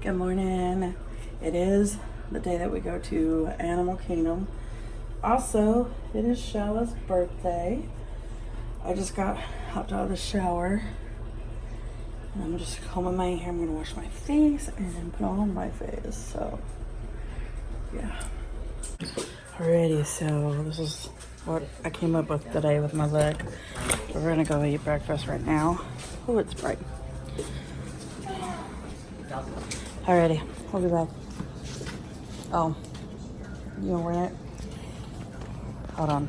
Good morning. It is the day that we go to Animal Kingdom. Also, it is Shallow's birthday. I just got hopped out of the shower. And I'm just combing my hair. I'm gonna wash my face and put on my face. So, yeah. Alrighty, so this is what I came up with today with my leg. We're gonna go eat breakfast right now. Oh, it's bright. Alrighty, we'll be back. Oh, you wanna wear it? Hold on.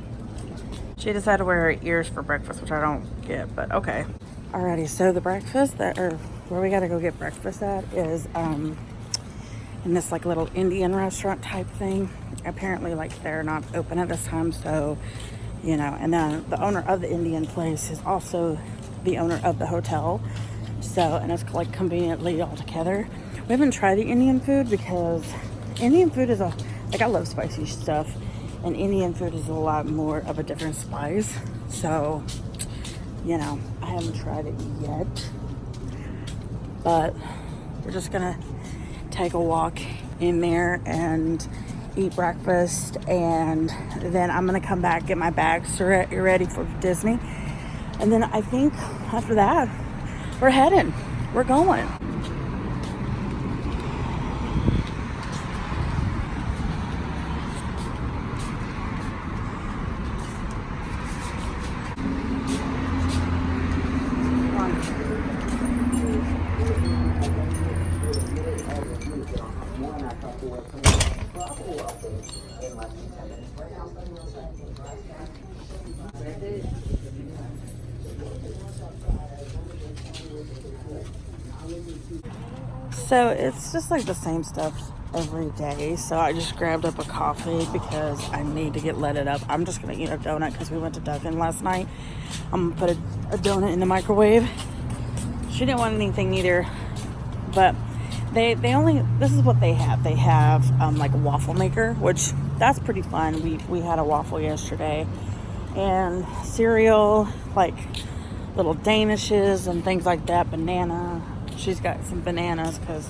She decided to wear her ears for breakfast, which I don't get, but okay. Alrighty, so the breakfast where we gotta go get breakfast at is in this like little Indian restaurant type thing. Apparently like they're not open at this time, so you know, and then the owner of the Indian place is also the owner of the hotel. So, and it's like conveniently all together. We haven't tried the Indian food because Indian food is I love spicy stuff, and Indian food is a lot more of a different spice. So, you know, I haven't tried it yet, but we're just gonna take a walk in there and eat breakfast, and then I'm gonna come back, get my bags ready for Disney, and then I think after that we're going. So it's just like the same stuff every day. So I just grabbed up a coffee because I need to get leaded up. I'm just gonna eat a donut because we went to Dunkin' last night. I'm gonna put a donut in the microwave. She didn't want anything either, but they only, this is what they have. They have like a waffle maker, which that's pretty fun. We had a waffle yesterday, and cereal, like little danishes and things like that. Banana. She's got some bananas because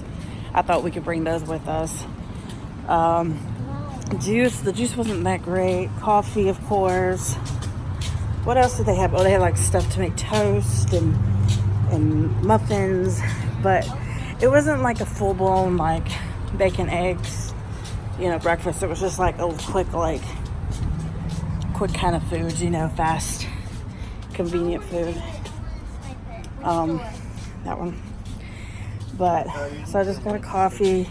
I thought we could bring those with us. Juice. The juice wasn't that great. Coffee, of course. What else did they have? Oh, they had like stuff to make toast and muffins, but it wasn't like a full-blown like bacon, eggs, you know, breakfast. It was just like a quick kind of food, you know, fast, convenient food. That one. But so I just got a coffee,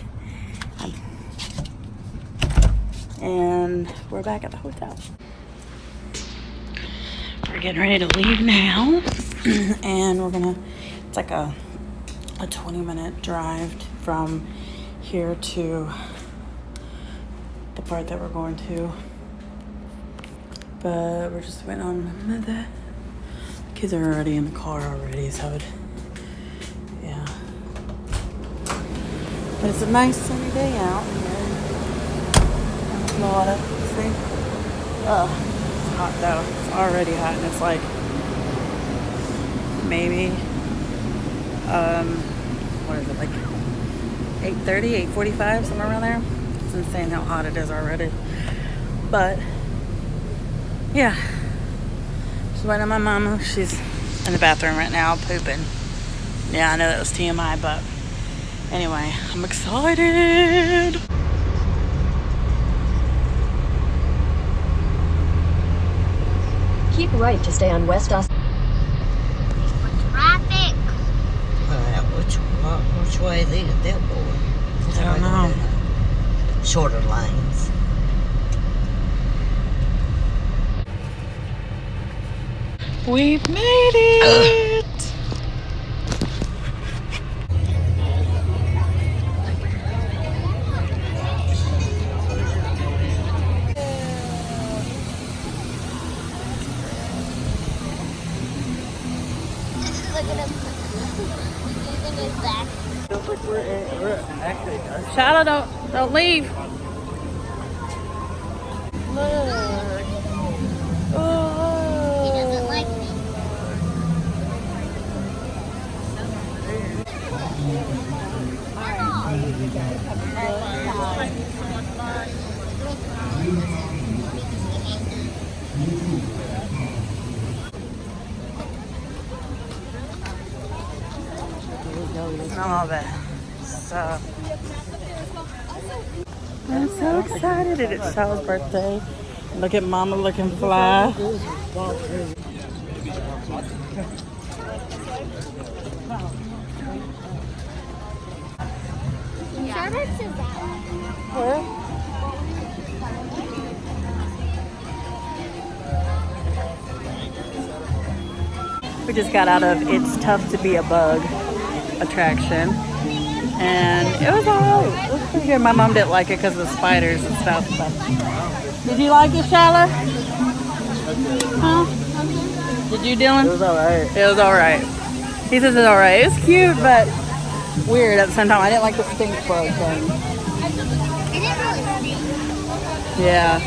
and we're back at the hotel. We're getting ready to leave now, and we're gonna, it's like a 20-minute drive from here to the part that we're going to. But we're just waiting on the kids are already in the car already, so yeah. But it's a nice sunny day out here in Florida. See? It's hot though. It's already hot, and it's like maybe what is it, like 8:30, 8:45, somewhere around there. It's insane how hot it is already. But yeah, just waiting on my mama. She's in the bathroom right now pooping. Yeah, I know that was TMI, but anyway, I'm excited. Keep right to stay on West Austin. Traffic. Which way they'll go? I don't know. Shorter lanes. We've made it. Look at him. Using his back. Shadow, don't leave. Look. Oh. He doesn't like me. I love it. So I'm so excited. It's Shallow's birthday. Look at Mama looking fly. Starbucks is that one. Where? We just got out of It's Tough to Be a Bug attraction. And it was alright. It was pretty good. My mom didn't like it because of the spiders and stuff. But did you like it, Shallow? Huh? Did you, Dylan? It was alright. It was alright. He says it's alright. It's cute, but weird at the same time. I didn't like the stink bug thing. It didn't really stink. Yeah.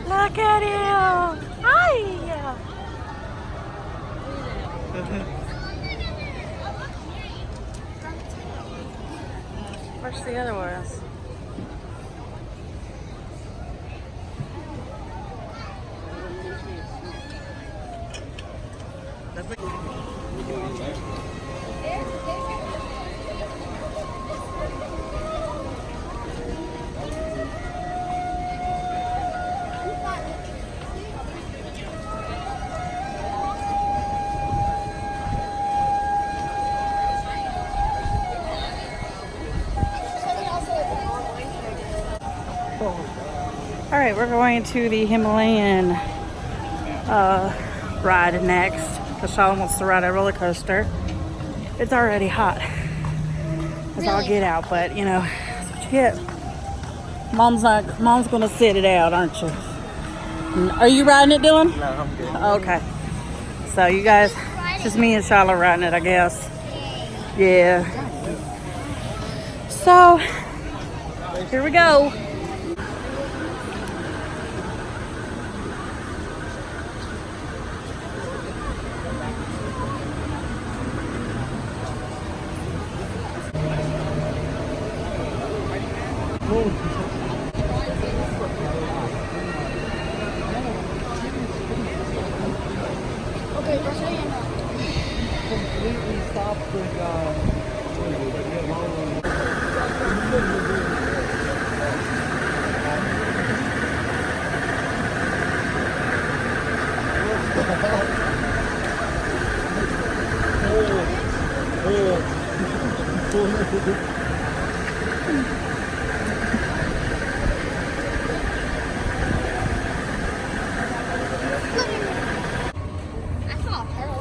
Look at you! Hi! Where's the other ones? All right, we're going to the Himalayan ride next because Shalom wants to ride a roller coaster. It's already hot. It's all get out, but you know, that's what you get. Mom's gonna sit it out, aren't you? Are you riding it, Dylan? No, I'm good. Okay. So you guys, just me and Shalom riding it, I guess. Yeah. So here we go. Okay, just so you know. Completely stopped with I saw a pearl.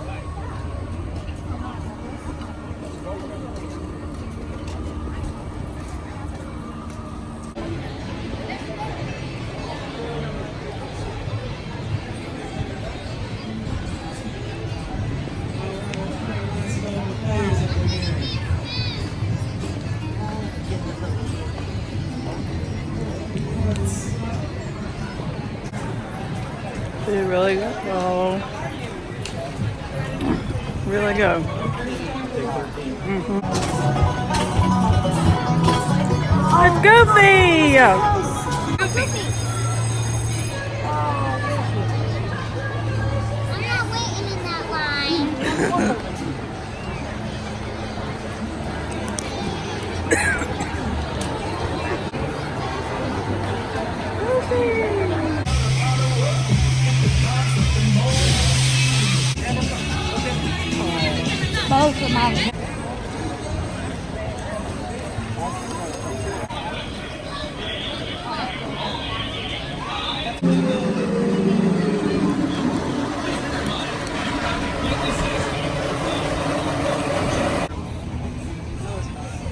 They really go. Oh, really go. It's Goofy! I'm not waiting in that line. Both of my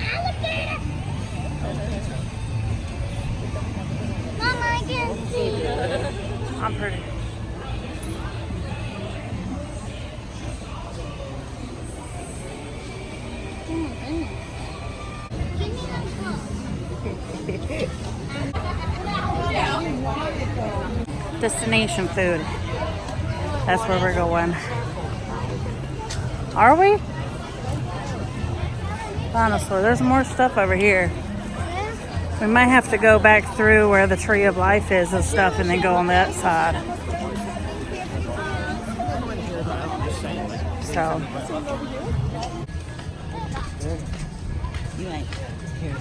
Alligator. Mama, I can see. I'm pretty. Oh my goodness. Give me that phone. Destination food. That's where we're going. Are we? Dinosaur. There's more stuff over here. We might have to go back through where the Tree of Life is and stuff and then go on that side. So. You ain't here.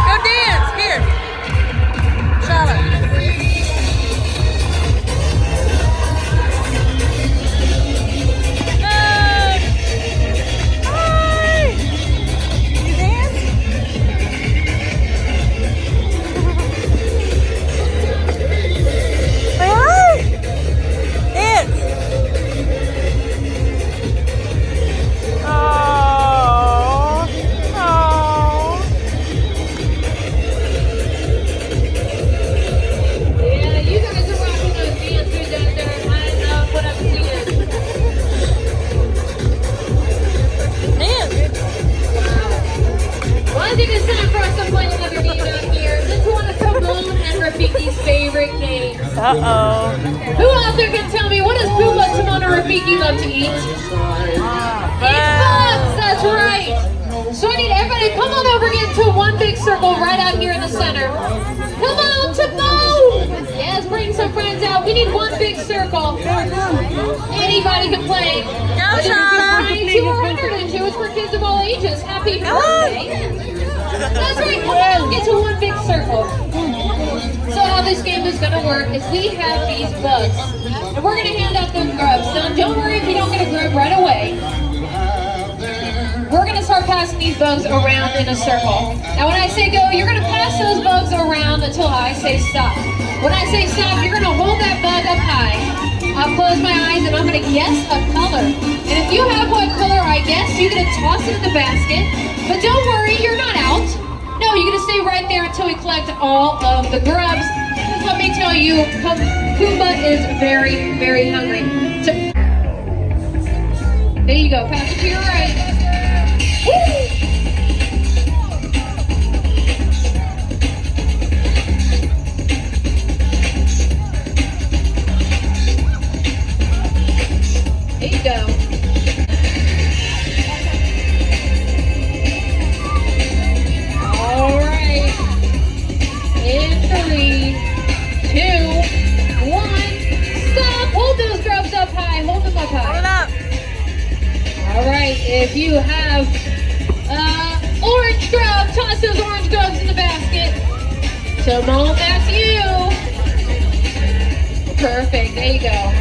Go dance! Here! Charlotte. Uh-oh. Who out there can tell me what does Pumbaa Timon Rafiki love to eat? Eat bugs, that's right. So I need everybody to come on over and get into one big circle right out here in the center. Come on, Timon! Yes, bring some friends out. We need one big circle. Anybody can play. Go, Charlotte! 2 or 102, it's for kids of all ages. Happy birthday. That's right, come on, get to one big circle. So how this game is going to work is we have these bugs, and we're going to hand out them grubs. Now, don't worry if you don't get a grub right away. We're going to start passing these bugs around in a circle. Now, when I say go, you're going to pass those bugs around until I say stop. When I say stop, you're going to hold that bug up high. I'll close my eyes, and I'm going to guess a color. And if you have what color I guess, you're going to toss it in the basket. But don't worry, you're not out. No, you're gonna stay right there until we collect all of the grubs. Because let me tell you, Pumbaa is very, very hungry. So, there you go, pass it to your right. Woo! There you go. If you have orange grub, toss those orange grubs in the basket. Timon, that's you. Perfect, there you go.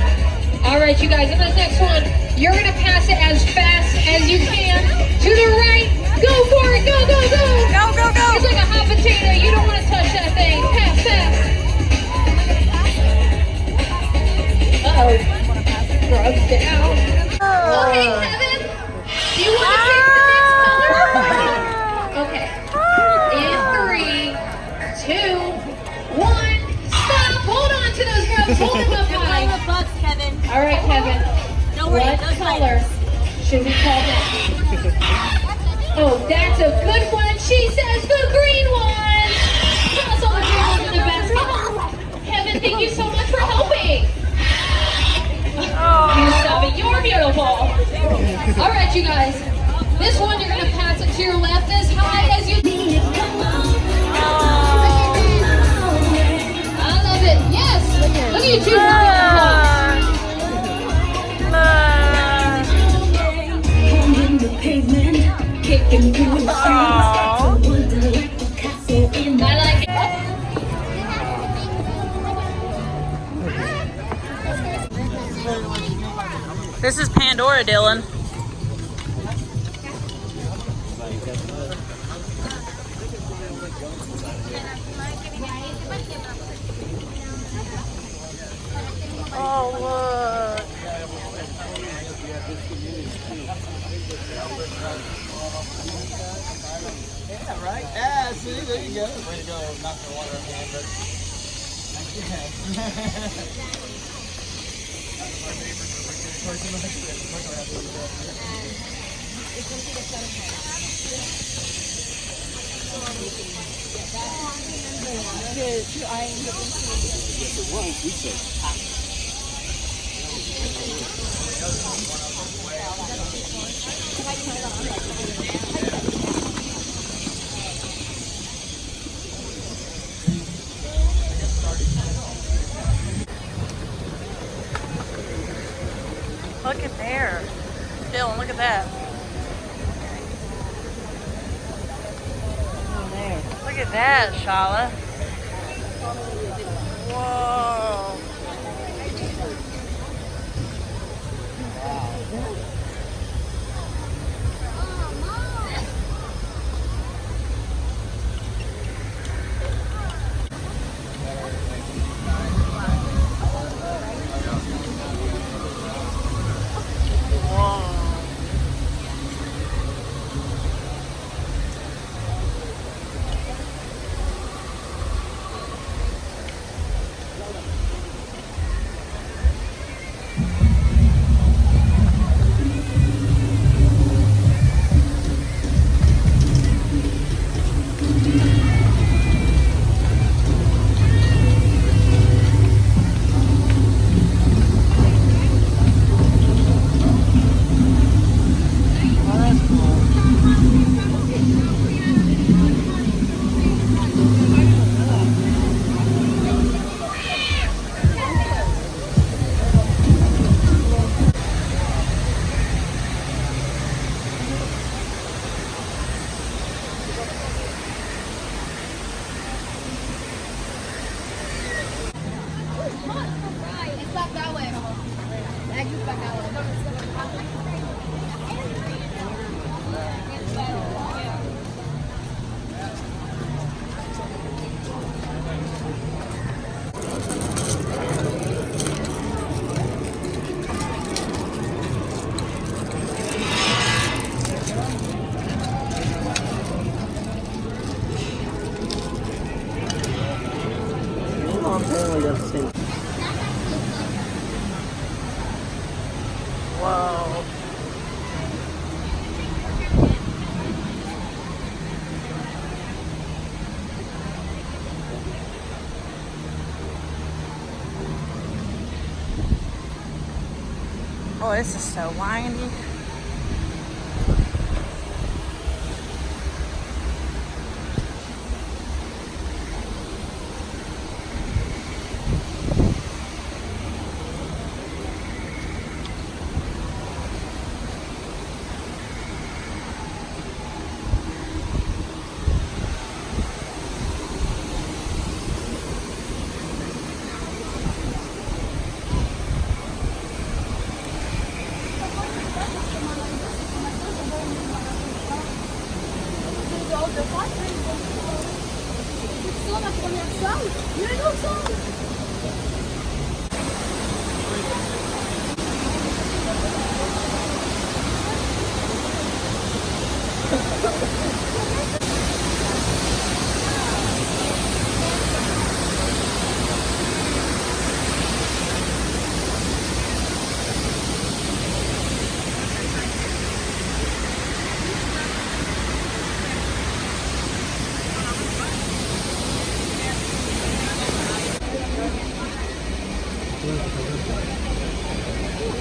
All right, you guys, in this next one, you're gonna pass it as fast as you can. To the right, go for it, go, go, go. Go, go, go. It's like a hot potato, you don't wanna touch that thing. Pass, pass. Uh-oh, grubs down. Oh, hey, Kevin. Do you want to pick the next color? Okay. In 3, 2, 1, stop! Hold on to those grubs. Hold them up high. All right, Kevin. What color should we call that? Oh, that's a good one. She says the green one. Toss all the green ones in the basket. Kevin, thank you so much for helping. You stop it. You're beautiful. All right, you guys. This one, you're going to pass it to your left as high as you need. I love it. Yes. Look at you two. I like it. This is Pandora, Dylan. Oh, look. Yeah, right? Yeah, see, there you go. Way to go. Not the water hand, but Look at there. Dylan, look at that. Look at that, Shala. Whoa. It's back that way. Maggie's back that Whoa. Oh, this is so windy.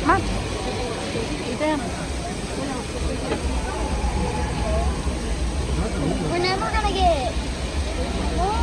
Come on. Get down. We're never gonna get it. Look.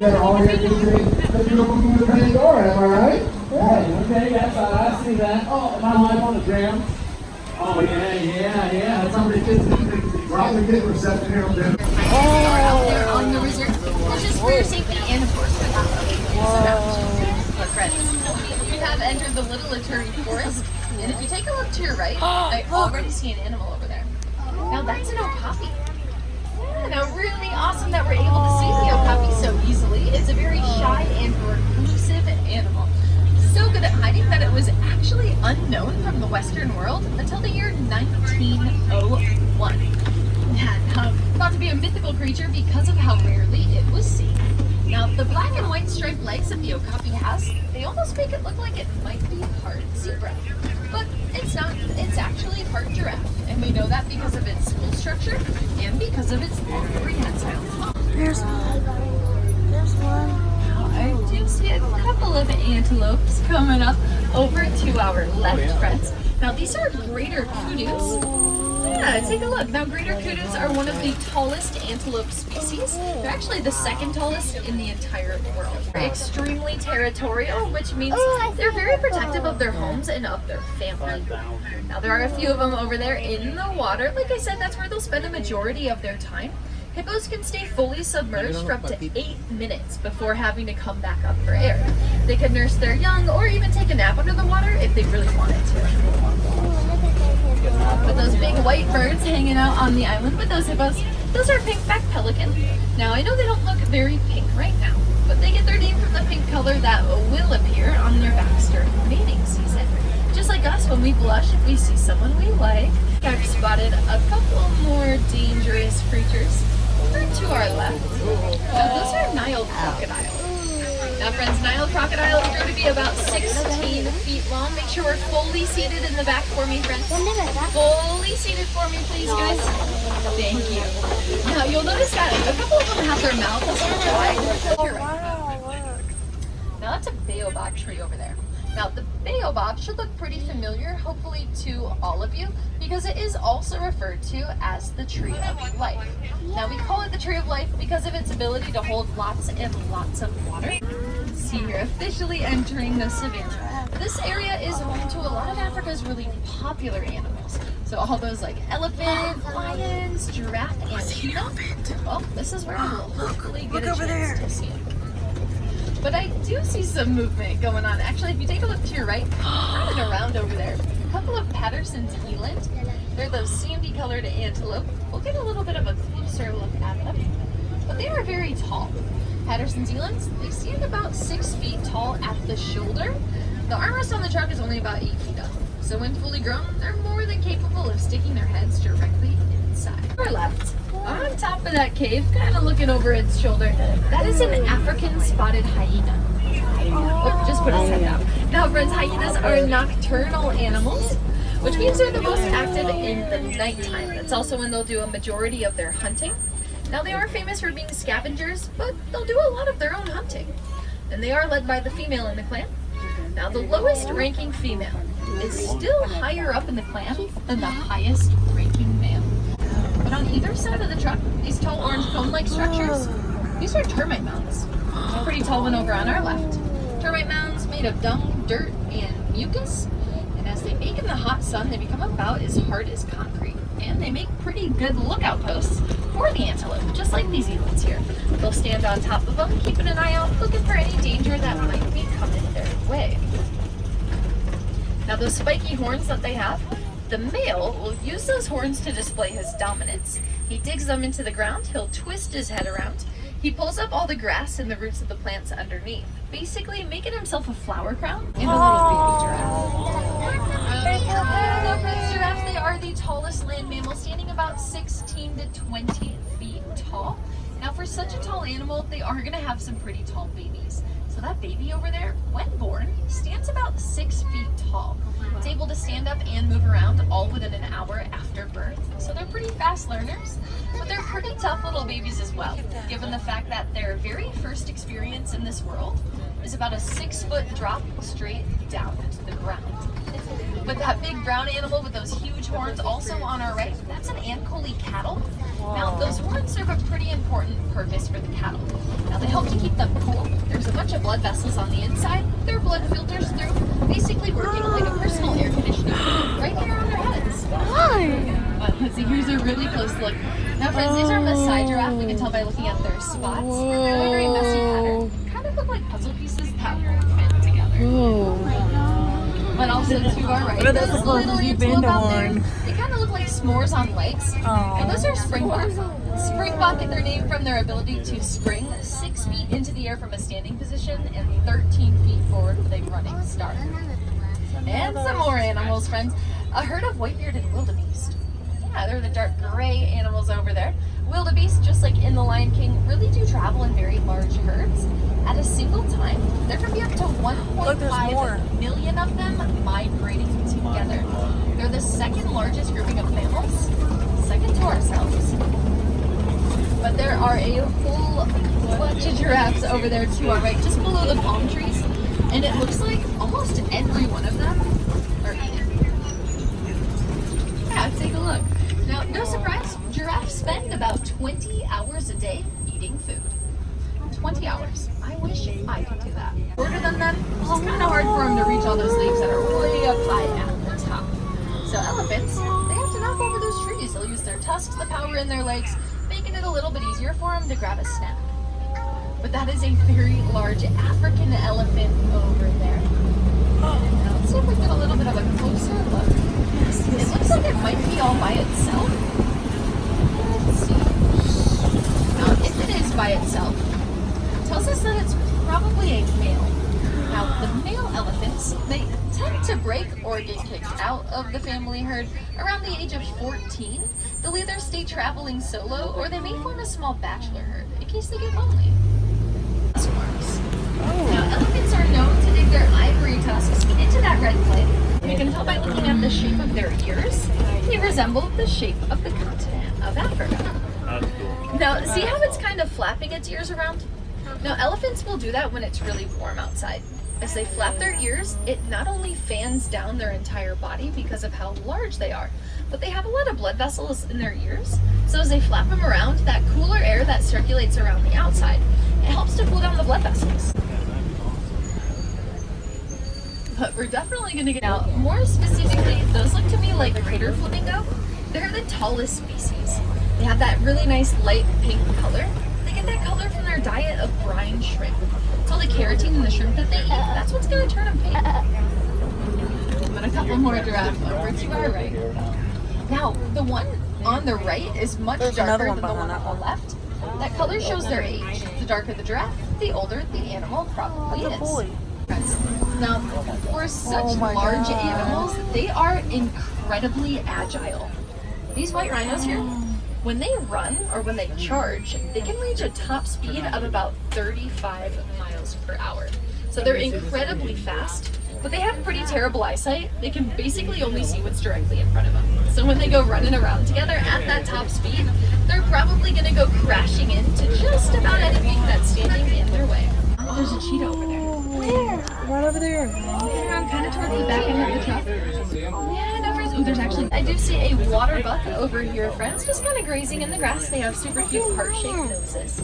They're all here visiting the beautiful food of Pandora, am I right? Yeah. Okay, yes, I see that. Oh, am I live on the gram? Oh, yeah. Somebody just Rob the kid reception here on there. Out there on the reserve, which is for your safety and of course for that. But friends, we have entered the Little Eternity Forest, and if you take a look to your right, I already see an animal over there. Now that's an okapi. Yeah, now really awesome that we're able to see the okapi so easily. It's a very shy and reclusive animal. So good at hiding that it was actually unknown from the Western world until the year 1901. Yeah, thought to be a mythical creature because of how rarely it was seen. Now, the black and white striped legs that the okapi has, they almost make it look like it might be part zebra. But it's not, it's actually part giraffe. And we know that because of its skull structure and because of its long prehensile. There's one. There's one. I do see a couple of antelopes coming up over to our left, friends. Now, these are greater kudus. Yeah, take a look. Now, greater kudus are one of the tallest antelope species. They're actually the second tallest in the entire world. They're extremely territorial, which means they're very protective of their homes and of their family. Now, there are a few of them over there in the water. Like I said, that's where they'll spend a majority of their time. Hippos can stay fully submerged for up to 8 minutes before having to come back up for air. They can nurse their young or even take a nap under the water if they really wanted to. But those big white birds hanging out on the island with those hippos, those are pink-backed pelican. Now, I know they don't look very pink right now, but they get their name from the pink color that will appear on their backs during mating season. Just like us, when we blush if we see someone we like. I've spotted a couple more dangerous creatures over to our left. Now, those are Nile crocodiles. Now, friends, Nile crocodiles grow to be about 16 feet long. Make sure we're fully seated in the back for me, friends. Fully seated for me, please, guys. Thank you. Now, you'll notice that a couple of them have their mouths wide. Now, that's a baobab tree over there. Now, the baobab should look pretty familiar, hopefully, to all of you, because it is also referred to as the tree of life. Now, we call it the tree of life because of its ability to hold lots and lots of water. See, you're officially entering the savannah. This area is home to a lot of Africa's really popular animals. So all those like elephant, lions, giraffe, and cheetah. Well, this is where we will hopefully get a chance to see it. But I do see some movement going on. Actually, if you take a look to your right, running around over there, a couple of Patterson's eland. They're those sandy-colored antelope. We'll get a little bit of a closer look at them. But they are very tall. Patterson's elands, they stand about 6 feet tall at the shoulder. The armrest on the trunk is only about 8 feet up. So when fully grown, they're more than capable of sticking their heads directly inside. Or left. On top of that cave, kind of looking over its shoulder, that is an African spotted hyena. Oh, just put his head down. Now, friends, hyenas are nocturnal animals, which means they're the most active in the nighttime. That's also when they'll do a majority of their hunting. Now, they are famous for being scavengers, but they'll do a lot of their own hunting. And they are led by the female in the clan. Now, the lowest ranking female is still higher up in the clan than the highest ranking male. But on either side of the truck, these tall orange cone-like structures, these are termite mounds. A pretty tall one over on our left. Termite mounds made of dung, dirt, and mucus. And as they bake in the hot sun, they become about as hard as concrete. And they make pretty good lookout posts for the antelope, just like these elands here. They'll stand on top of them, keeping an eye out, looking for any danger that might be coming their way. Now, those spiky horns that they have, the male will use those horns to display his dominance. He digs them into the ground, he'll twist his head around, he pulls up all the grass and the roots of the plants underneath, basically making himself a flower crown and a little baby giraffe. Giraffes, they are the tallest land mammal, standing about 16 to 20 feet tall. Now, for such a tall animal, they are going to have some pretty tall babies. So that baby over there, when born, stands about 6 feet tall. It's able to stand up and move around all within an hour after birth. So they're pretty fast learners, but they're pretty tough little babies as well, given the fact that their very first experience in this world is about a 6-foot drop straight down to the ground. But that big brown animal with those huge horns also on our right, that's an Ankole cattle. Now, those horns serve a pretty important purpose for the cattle. Now, they help to keep them bunch of blood vessels on the inside. Their blood filters through, basically working like a personal air conditioner right here on their heads. Let's see, here's a really close look. Now friends, these are Maasai giraffe. We can tell by looking at their spots. They're a very messy pattern. Kind of look like puzzle pieces that won't fit together. But also to our right, What are those those clothes little you've been antelope out there, on? they kind of look like s'mores on legs. And those are springbok. Springbok get their name from their ability to spring 6 feet into the air from a standing position and 13 feet forward with a running start. And some more animals, friends. A herd of white-bearded wildebeest. Yeah, they're the dark gray animals over there. Wildebeest, just like in The Lion King, really do travel in very large herds. At a single time, there can be up to 1.5 million of them migrating together. They're the second largest grouping of mammals, second to ourselves. But there are a whole bunch of giraffes over there to our right, just below the palm trees. And it looks like almost every one of them are eating. Yeah, take a look. Now, no surprise, giraffes spend about 20 hours a day eating food. 20 hours. I wish I could do that. Shorter than them, it's kind of hard for them to reach all those leaves that are way up high at the top. So elephants, they have to knock over those trees. They'll use their tusks, the power in their legs, making it a little bit easier for them to grab a snap. But that is a very large African elephant over there. Now let's see if we get a little bit of a closer look. It looks like it might be all by itself. Let's see. Now, if it is by itself, it tells us that it's probably a male. Now, the male elephants, they tend to break or get kicked out of the family herd around the age of 14. They'll either stay traveling solo or they may form a small bachelor herd in case they get lonely. Now, elephants are known to dig their ivory tusks into that red clay. You can tell by looking at the shape of their ears, they resemble the shape of the continent of Africa. Now, see how it's kind of flapping its ears around? Now, elephants will do that when it's really warm outside. As they flap their ears, it not only fans down their entire body because of how large they are, but they have a lot of blood vessels in their ears. So as they flap them around, that cooler air that circulates around the outside, it helps to cool down the blood vessels. But we're definitely going to get out. More specifically, those look to me like critter flamingo. They're the tallest species. They have that really nice light pink color. They get that color from their diet of brine shrimp. It's all the keratin in the shrimp that they eat. That's what's going to turn them pink. But a couple more giraffe over to our right. Now, the one on the right is much darker than the one on the left. That color shows their age. The darker the giraffe, the older the animal probably is. Now, for such large animals, they are incredibly agile. These white rhinos here, when they run or when they charge, they can reach a top speed of about 35 miles per hour. So they're incredibly fast, but they have pretty terrible eyesight. They can basically only see what's directly in front of them. So when they go running around together at that top speed, they're probably going to go crashing into just about anything that's standing in their way. Oh, there's a cheetah over there. Where? Right over there. Yeah, kind of towards the back end of the truck. Yeah, no, friends. Ooh, there's actually, I do see a water buck over here, friends, just kind of grazing in the grass. They have super cute heart-shaped noses.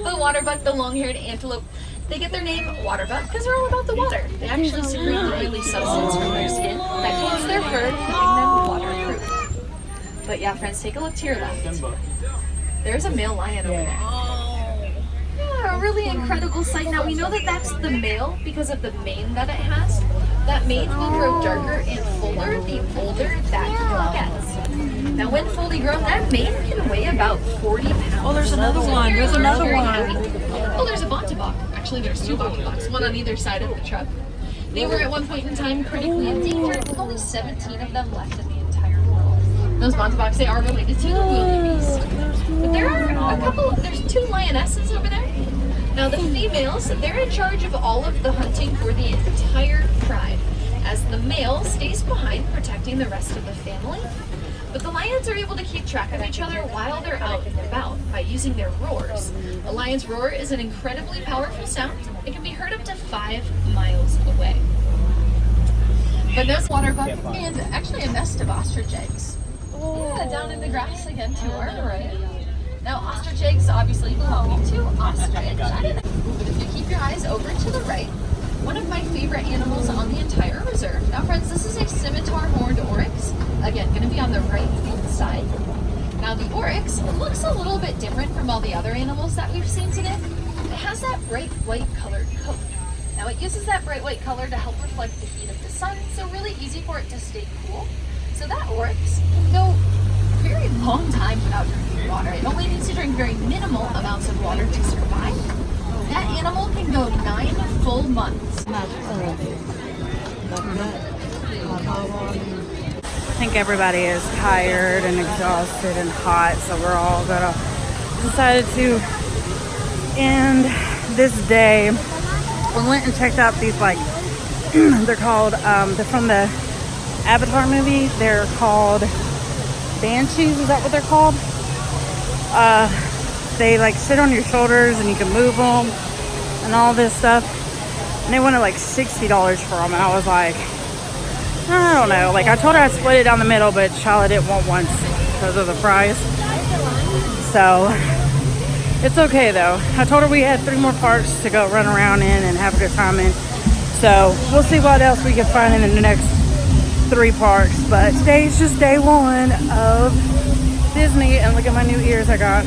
The water buck, the long-haired antelope, they get their name water buck because they're all about the water. They actually secrete the oily substance from their skin that coats their fur, keeping them waterproof. But yeah, friends, take a look to your left. There's a male lion over there. Yeah, a really incredible sight. Now, we know that that's the male because of the mane that it has. That mane will grow darker and fuller the older that male gets. Now, when fully grown, that mane can weigh about 40 pounds. Oh, there's another one. There's another one. Oh, there's a bontebok. Actually, there's two bonteboks, one on either side of the truck. They were at one point in time critically endangered, with only 17 of them left in the entire world. Those bonteboks, they are related to the wildebeest. But there are a couple, there's two lionesses over there. Now the females, they're in charge of all of the hunting for the entire pride, as the male stays behind protecting the rest of the family. But the lions are able to keep track of each other while they're out and about by using their roars. A lion's roar is an incredibly powerful sound. It can be heard up to 5 miles away. But there's water buck and actually a nest of ostrich eggs. Yeah, down in the grass again to our right. Now ostrich eggs obviously belong to ostrich. But if you keep your eyes over to the favorite animals on the entire reserve. Now friends, this is a scimitar horned oryx. Again, gonna be on the right hand side. Now the oryx looks a little bit different from all the other animals that we've seen today. It has that bright white colored coat. Now it uses that bright white color to help reflect the heat of the sun, so really easy for it to stay cool. So that oryx can go a very long time without drinking water. It only needs to drink very minimal amounts of water to survive. That animal can go 9 full months. I think everybody is tired and exhausted and hot, so we're all gonna decided to end this day. We went and checked out these, like, they're called, they're from the Avatar movie. They're called Banshees, is that what they're called? They like sit on your shoulders and you can move them and all this stuff. And they wanted like $60 for them, and I was like, I don't know. Like, I told her I'd split it down the middle, but Charlotte didn't want one because of the fries. So it's okay though. I told her we had 3 more parks to go run around in and have a good time in. So we'll see what else we can find in the next 3 parks. But today's just day 1 of Disney, and look at my new ears I got.